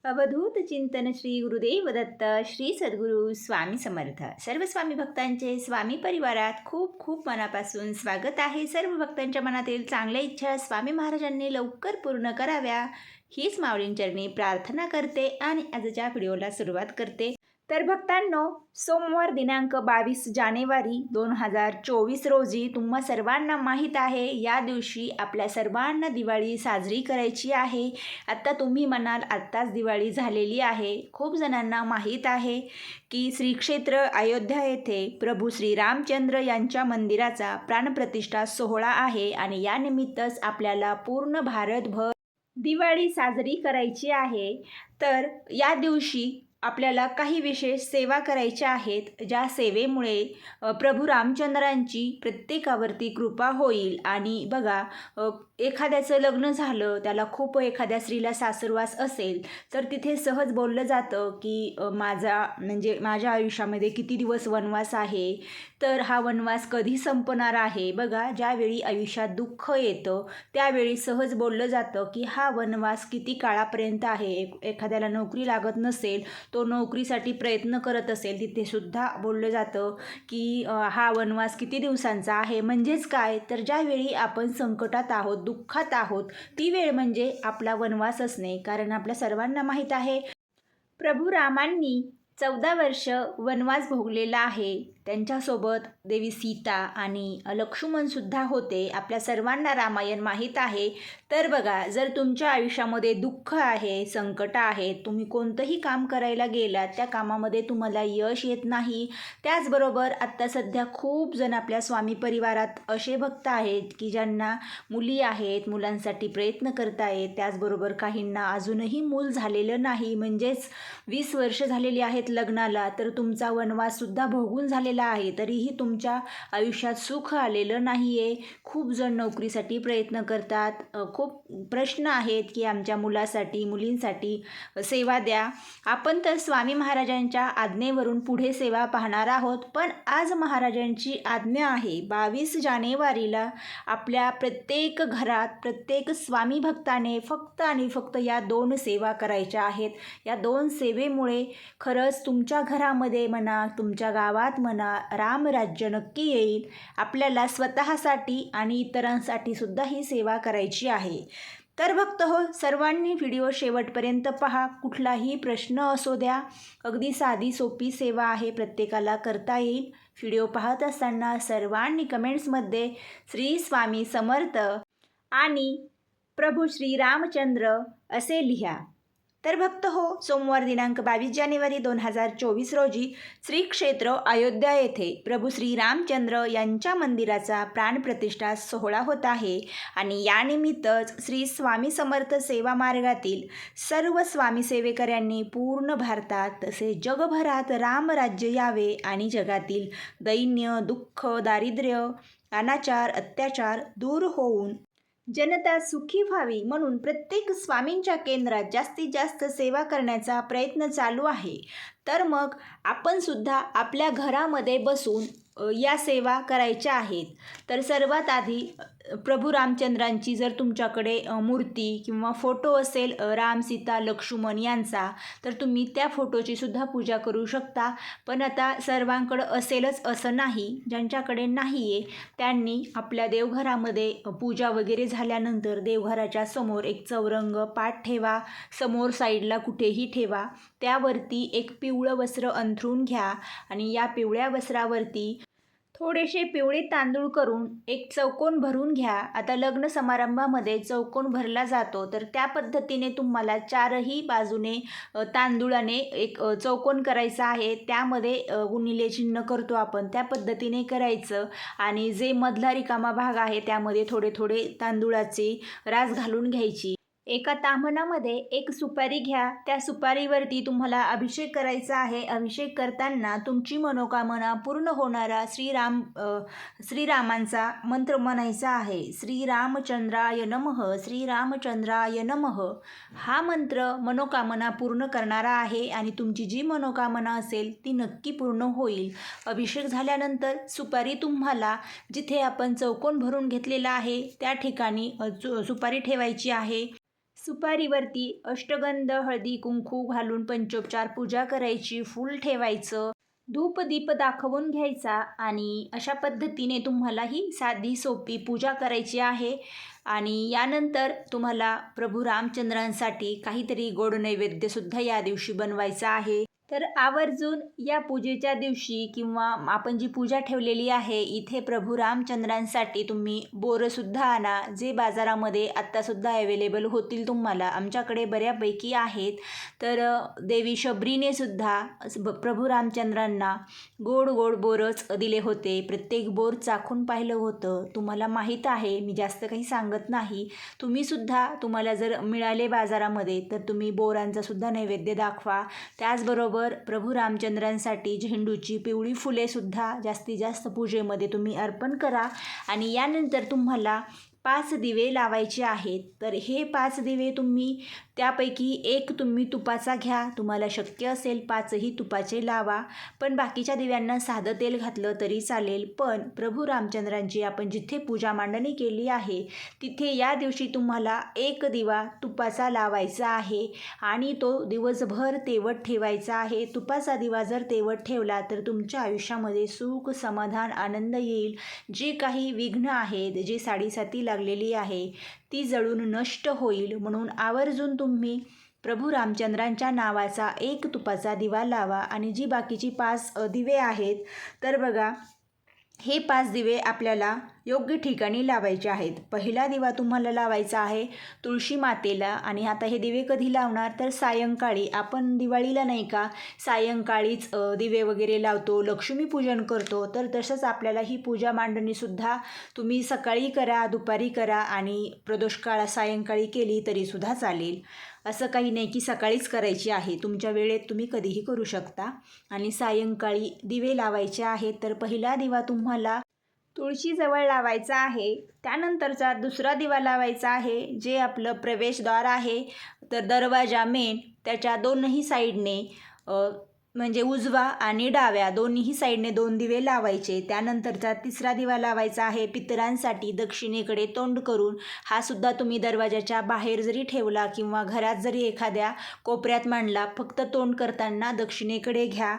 अवधूत चिंतन श्री गुरुदेव दत्त श्री सद्गुरू स्वामी समर्थ. सर्व स्वामी भक्तांचे स्वामी परिवारात खूप खूप मनापासून स्वागत आहे. सर्व भक्तांच्या मनातील चांगल्या इच्छा स्वामी महाराजांनी लवकर पूर्ण कराव्या हीच माऊलींचरणी प्रार्थना करते आणि आजच्या व्हिडिओला सुरुवात करते. तर भक्तांनो, सोमवार दिनांक 22 जानेवारी 2024 रोजी तुम्हा सर्वांना माहीत आहे, या दिवशी आपल्या सर्वांना दिवाळी साजरी करायची आहे. आत्ता तुम्ही म्हणाल आत्ताच दिवाळी झालेली आहे. खूप जणांना माहीत आहे की श्री क्षेत्र अयोध्या येथे प्रभू श्रीरामचंद्र यांच्या मंदिराचा प्राणप्रतिष्ठा सोहळा आहे आणि यानिमित्तच आपल्याला पूर्ण भारतभर दिवाळी साजरी करायची आहे. तर या दिवशी आपल्याला काही विशेष सेवा करायच्या आहेत, ज्या सेवेमुळे प्रभू रामचंद्रांची प्रत्येकावरती कृपा होईल. आणि बघा, एखाद्याचं लग्न झालं, त्याला खूप एखाद्या स्त्रीला सासरवास असेल तर तिथे सहज बोललं जातं की माझ्या आयुष्यामध्ये किती दिवस वनवास आहे, तर हा वनवास कधी संपणार आहे. बघा, ज्यावेळी आयुष्यात दुःख येतं त्यावेळी सहज बोललं जातं की हा वनवास किती काळापर्यंत आहे. एखाद्याला नोकरी लागत नसेल, तो नोकरीसाठी प्रयत्न करत असेल, तिथे सुद्धा बोललं जातं की हा वनवास किती दिवसांचा आहे. म्हणजेच काय, तर ज्यावेळी आपण संकटात आहोत, दुःखात आहोत, ती वेळ म्हणजे आपला वनवास असणे. कारण आपल्या सर्वांना माहीत आहे, प्रभू रामांनी 14 वर्ष वनवास भोगलेला आहे. त्यांच्यासोबत देवी सीता आणि लक्ष्मणसुद्धा होते. आपल्या सर्वांना रामायण माहीत आहे. तर बघा, जर तुमच्या आयुष्यामध्ये दुःख आहे, संकट आहे, तुम्ही कोणतंही काम करायला गेलात, त्या कामामध्ये तुम्हाला यश येत नाही. त्याचबरोबर आत्ता सध्या खूप जण आपल्या स्वामी परिवारात असे भक्त आहेत की ज्यांना मुली आहेत, मुलांसाठी प्रयत्न करतायत. त्याचबरोबर काहींना अजूनही मूल झालेलं नाही, म्हणजेच 20 वर्ष झालेली आहेत लग्नाला, तर तुमचा वनवाससुद्धा भोगून झालेला आहे, तरीही तुमच्या आयुष्यात सुख आलेलं नाही आहे. खूप जण नोकरीसाठी प्रयत्न करतात. खूप प्रश्न आहेत की आमच्या मुलासाठी, मुलींसाठी सेवा द्या. आपण तर स्वामी महाराजांच्या आज्ञेवरून पुढे सेवा पाहणार आहोत. पण आज महाराजांची आज्ञा आहे, 22 जानेवारीला आपल्या प्रत्येक घरात, प्रत्येक स्वामी भक्ताने फक्त आणि फक्त या 2 सेवा करायच्या आहेत. या 2 सेवेमुळे खरंच तुमच्या घरामध्ये म्हणा, तुमच्या गावात म्हणा, रामराज्य नक्की येईल. आपल्याला स्वतःसाठी आणि इतरांसाठी सुद्धा ही सेवा करायची आहे. तर भक्त हो, सर्वांनी व्हिडिओ शेवटपर्यंत पहा. कुठलाही प्रश्न असो द्या, अगदी साधी सोपी सेवा आहे, प्रत्येकाला करता येईल. व्हिडिओ पाहत असताना सर्वांनी कमेंट्समध्ये श्री स्वामी समर्थ आणि प्रभू श्रीरामचंद्र असे लिहा. तर भक्त हो, सोमवार दिनांक 22 जानेवारी 2024 रोजी श्री क्षेत्र अयोध्या येथे प्रभू श्रीरामचंद्र यांच्या मंदिराचा प्राणप्रतिष्ठा सोहळा होत आहे. आणि यानिमित्तच श्री स्वामी समर्थ सेवा मार्गातील सर्व स्वामी सेवेकऱ्यांनी पूर्ण भारतात तसेच जगभरात रामराज्य यावे आणि जगातील दैन्य, दुःख, दारिद्र्य, अनाचार, अत्याचार दूर होऊन जनता सुखी व्हावी म्हणून प्रत्येक स्वामींच्या केंद्रात जास्तीत जास्त सेवा करण्याचा प्रयत्न चालू आहे. तर मग आपण सुद्धा आपल्या घरामध्ये बसून या सेवा करायच्या आहेत. तर सर्वात आधी प्रभू रामचंद्रांची जर तुमच्याकडे मूर्ती किंवा फोटो असेल, राम, सीता, लक्ष्मण यांचा, तर तुम्ही त्या फोटोची सुद्धा पूजा करू शकता. पण आता सर्वांकडं असेलच असं नाही. ज्यांच्याकडे नाही आहे त्यांनी आपल्या देवघरामध्ये पूजा वगैरे झाल्यानंतर देवघराच्या समोर एक चौरंग पाट ठेवा, समोर साईडला कुठेही ठेवा. त्यावरती एक पिवळं वस्त्र अंथरून घ्या आणि या पिवळ्या वस्त्रावरती थोडेसे पिवळे तांदूळ करून एक चौकोन भरून घ्या. आता लग्न समारंभामध्ये चौकोन भरला जातो, तर त्या पद्धतीने तुम्हाला 4ही बाजूने तांदूळाने एक चौकोन करायचा आहे. त्यामध्ये गुणिले चिन्ह करतो आपण, त्या पद्धतीने करायचं. आणि जे मधला रिकामा भाग आहे त्यामध्ये थोडे थोडे तांदूळाचे रास घालून घ्यायची. एका ताम्हणामध्ये एक सुपारी घ्या. त्या सुपारीवरती तुम्हाला अभिषेक करायचा आहे. अभिषेक करताना तुमची मनोकामना पूर्ण होणारा श्रीरामांचा मंत्र म्हणायचा आहे. श्रीरामचंद्राय नमः, श्रीरामचंद्राय नमः. हा मंत्र मनोकामना पूर्ण करणारा आहे आणि तुमची जी मनोकामना असेल ती नक्की पूर्ण होईल. अभिषेक झाल्यानंतर सुपारी तुम्हाला जिथे आपण चौकोन भरून घेतलेला आहे त्या ठिकाणी सुपारी ठेवायची आहे. सुपारीवरती अष्टगंध हळदी कुंकू घालून पंचोपचार पूजा करायची, फूल ठेवायचं, धूप दीप दाखवून घ्यायचा आणि अशा पद्धतीने तुम्हाला ही साधी सोपी पूजा करायची आहे. आणि यानंतर तुम्हाला प्रभू रामचंद्रांसाठी काहीतरी गोड नैवेद्यसुद्धा या दिवशी बनवायचा आहे. तर आवर्जून या पूजेच्या दिवशी किंवा आपण जी पूजा ठेवलेली आहे इथे प्रभू रामचंद्रांसाठी तुम्ही बोरंसुद्धा आणा, जे बाजारामध्ये आत्तासुद्धा अवेलेबल होतील तुम्हाला. आमच्याकडे बऱ्यापैकी आहेत. तर देवी शबरीने सुद्धा प्रभू रामचंद्रांना गोड गोड बोरच दिले होते. प्रत्येक बोर चाखून पाहिलं होतं. तुम्हाला माहीत आहे, मी जास्त काही सांगत नाही. तुम्हीसुद्धा तुम्हाला जर मिळाले बाजारामध्ये तर तुम्ही बोरांचा सुद्धा नैवेद्य दाखवा. त्याचबरोबर प्रभू रामचंद्रांसाठी झेंडूची पिवळी फुलेसुद्धा जास्तीत जास्त पूजेमध्ये तुम्ही अर्पण करा. आणि यानंतर तुम्हाला 5 दिवे लावायचे आहेत. तर हे 5 दिवे तुम्ही त्यापैकी एक तुम्ही तुपाचा घ्या. तुम्हाला शक्य असेल 5ही तुपाचे लावा. पण बाकीच्या दिव्यांना साधं तेल घातलं तरी चालेल. पण प्रभू रामचंद्रांची आपण जिथे पूजा मांडणी केली आहे तिथे या दिवशी तुम्हाला एक दिवा तुपाचा लावायचा आहे आणि तो दिवसभर तेवत ठेवायचा आहे. तुपाचा दिवा जर तेवत ठेवला तर तुमच्या आयुष्यामध्ये सुख, समाधान, आनंद येईल. जे काही विघ्न आहेत, जे साडीसाती लागलेली आहे ती जळून नष्ट होईल. म्हणून आवर्जून तुम्ही प्रभू रामचंद्रांच्या नावाचा एक तुपाचा दिवा लावा. आणि जी बाकीची 5 दिवे आहेत तर बघा, हे 5 दिवे आपल्याला योग्य ठिकाणी लावायचे आहेत. पहिला दिवा तुम्हाला लावायचा आहे तुळशी मातेला. आणि आता हे दिवे कधी लावणार तर सायंकाळी. आपण दिवाळीला नाही का सायंकाळीच दिवे वगैरे लावतो, लक्ष्मीपूजन करतो. तर तसंच आपल्याला ही पूजा मांडणीसुद्धा तुम्ही सकाळी करा, दुपारी करा आणि प्रदोषकाळ सायंकाळी केली तरीसुद्धा चालेल. असं काही नाही की सकाळीच करायची आहे. तुमच्या वेळेत तुम्ही कधीही करू शकता. आणि सायंकाळी दिवे लावायचे आहेत. तर पहिला दिवा तुम्हाला तुळशीजवळ लावायचा आहे. त्यानंतरचा दुसरा दिवा लावायचा आहे जे आपलं प्रवेशद्वार आहे. तर दरवाजा मेन त्याच्या दोनही साईडने म्हणजे उजवा आणि डाव्या दोन्ही साईडने 2 दिवे लावायचे. त्यानंतरचा तिसरा दिवा लावायचा आहे पितरांसाठी दक्षिणेकडे तोंड करून. हा सुद्धा तुम्ही दरवाजाच्या बाहेर जरी ठेवला किंवा घरात जरी एखाद्या कोपऱ्यात मांडला, फक्त तोंड करताना दक्षिणेकडे घ्या.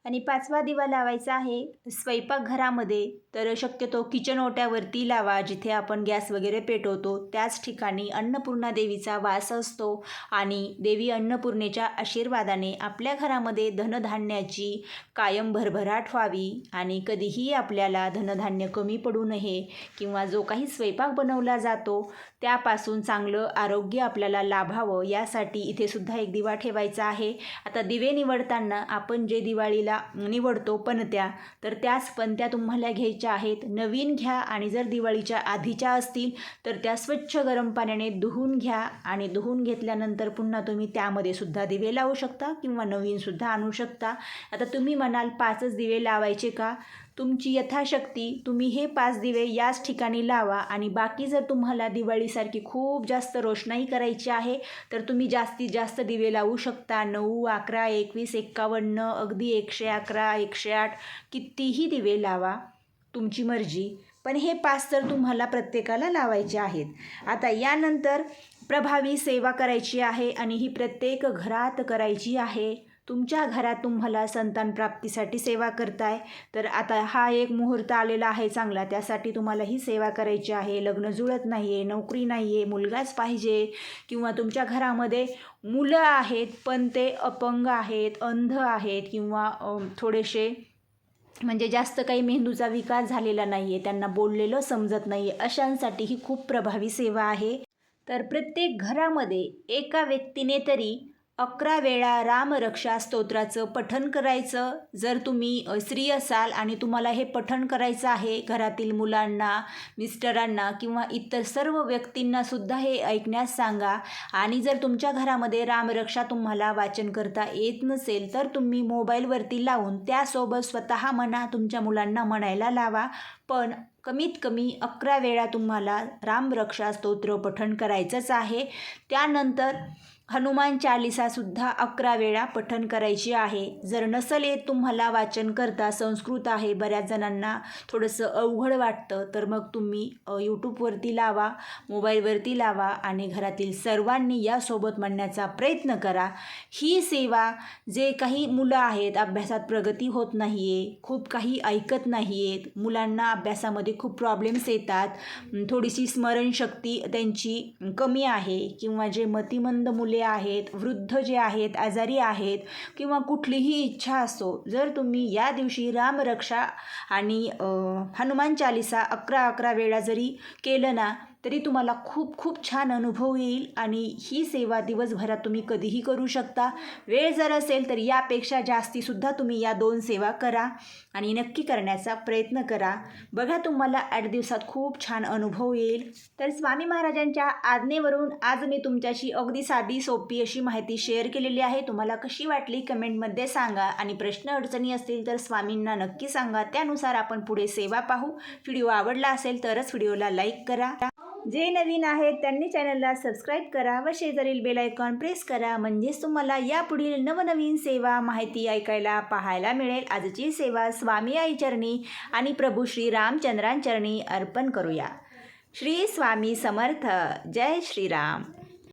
आणि 5वा दिवा लावायचा आहे स्वयंपाकघरामध्ये. तर शक्यतो किचन ओट्यावरती लावा, जिथे आपण गॅस वगैरे पेटवतो त्याच ठिकाणी अन्नपूर्णा देवीचा वास असतो. आणि देवी अन्नपूर्णेच्या आशीर्वादाने आपल्या घरामध्ये धनधान्याची कायम भरभराट व्हावी आणि कधीही आपल्याला धनधान्य कमी पडू नये किंवा जो काही स्वयंपाक बनवला जातो त्यापासून चांगलं आरोग्य आपल्याला लाभावं यासाठी इथे सुद्धा एक दिवा ठेवायचा आहे. आता दिवे निवडताना आपण जे दिवाळीला निवडतो पणत्या, तर त्याच पणत्या तुम्हाला घ्यायच्या आहेत. नवीन घ्या आणि जर दिवाळीच्या आधीच्या असतील तर त्या स्वच्छ गरम पाण्याने धुवून घ्या. आणि धुवून घेतल्यानंतर पुन्हा तुम्ही त्यामध्ये सुद्धा दिवे लावू शकता किंवा नवीनसुद्धा आणू शकता. आता तुम्ही म्हणाल 5च दिवे लावायचे का? तुमची यथाशक्ती तुम्ही हे 5 दिवे याच ठिकाणी लावा. आणि बाकी जर तुम्हाला दिवाळीसारखी खूप जास्त रोषणाई करायची आहे तर तुम्ही जास्तीत जास्त दिवे लावू शकता. 9, 11, 21, 51, अगदी 111, 108 कितीही दिवे लावा, तुमची मर्जी. पण हे 5 तर तुम्हाला प्रत्येकाला लावायचे आहेत. आता यानंतर प्रभावी सेवा करायची आहे आणि ही प्रत्येक घरात करायची आहे. तुमच्या घरात तुम्हाला संतान प्राप्तीसाठी सेवा करताय तर आता हा एक मुहूर्त आलेला आहे चांगला, त्यासाठी तुम्हाला ही सेवा करायची आहे. लग्न जुळत नाही आहे, नोकरी नाही आहे, मुलगाच पाहिजे किंवा तुमच्या घरामध्ये मुलं आहेत पण ते अपंग आहेत, अंध आहेत किंवा थोडेसे म्हणजे जास्त काही मेंदूचा विकास झालेला नाही आहे, त्यांना बोललेलं समजत नाही आहे, अशांसाठी ही खूप प्रभावी सेवा आहे. तर प्रत्येक घरामध्ये एका व्यक्तीने तरी 11 वेळा रामरक्षा स्तोत्राचं पठण करायचं. जर तुम्ही स्त्री असाल आणि तुम्हाला हे पठण करायचं आहे, घरातील मुलांना, मिस्टरांना किंवा इतर सर्व व्यक्तींनासुद्धा हे ऐकण्यास सांगा. आणि जर तुमच्या घरामध्ये रामरक्षा तुम्हाला वाचन करता येत नसेल तर तुम्ही मोबाईलवरती लावून त्यासोबत स्वतः म्हणा, तुमच्या मुलांना म्हणायला लावा. पण कमीत कमी 11 वेळा तुम्हाला रामरक्षा स्तोत्र पठण करायचंच आहे. त्यानंतर हनुमान चालिसासुद्धा 11 वेळा पठण करायची आहे. जर नसेल येत तुम्हाला वाचन करता, संस्कृत आहे, बऱ्याच जणांना थोडंसं अवघड वाटतं, तर मग तुम्ही यूट्यूबवरती लावा, मोबाईलवरती लावा आणि घरातील सर्वांनी यासोबत म्हणण्याचा प्रयत्न करा. ही सेवा जे काही मुलं आहेत, अभ्यासात प्रगती होत नाही आहे, खूप काही ऐकत नाही आहेत, मुलांना अभ्यासामध्ये खूप प्रॉब्लेम्स येतात, थोडीशी स्मरणशक्ती त्यांची कमी आहे किंवा जे मतिमंद मुले आहेत, वृद्ध जे आहेत, आजारी आहेत किंवा कुठलीही इच्छा असो, जर तुम्ही या दिवशी रामरक्षा आणि हनुमान चालिसा 11 वेळा जरी केलं ना, तरी तुम्हाला खूप खूप छान अनुभव येईल आणि ही सेवा दिवसभरात तुम्ही कधीही करू शकता. वेळ जर असेल तर यापेक्षा जास्तीसुद्धा तुम्ही या 2 सेवा करा आणि नक्की करण्याचा प्रयत्न करा. बघा तुम्हाला 8 दिवसात खूप छान अनुभव येईल. तर स्वामी महाराजांच्या आज्ञेवरून आज मी तुमच्याशी अगदी साधी सोपी अशी माहिती शेअर केलेली आहे. तुम्हाला कशी वाटली कमेंटमध्ये सांगा आणि प्रश्न अडचणी असतील तर स्वामींना नक्की सांगा. त्यानुसार आपण पुढे सेवा पाहू. व्हिडिओ आवडला असेल तरच व्हिडिओला लाईक करा. जे नवीन आहेत त्यांनी चॅनलला सबस्क्राईब करा व शेजारील बेल आयकॉन प्रेस करा, म्हणजेच तुम्हाला यापुढील नवनवीन सेवा माहिती ऐकायला पाहायला मिळेल. आजची सेवा स्वामी आई चरणी आणि प्रभू श्री रामचंद्रांचरणी अर्पण करूया. श्री स्वामी समर्थ. जय श्रीराम.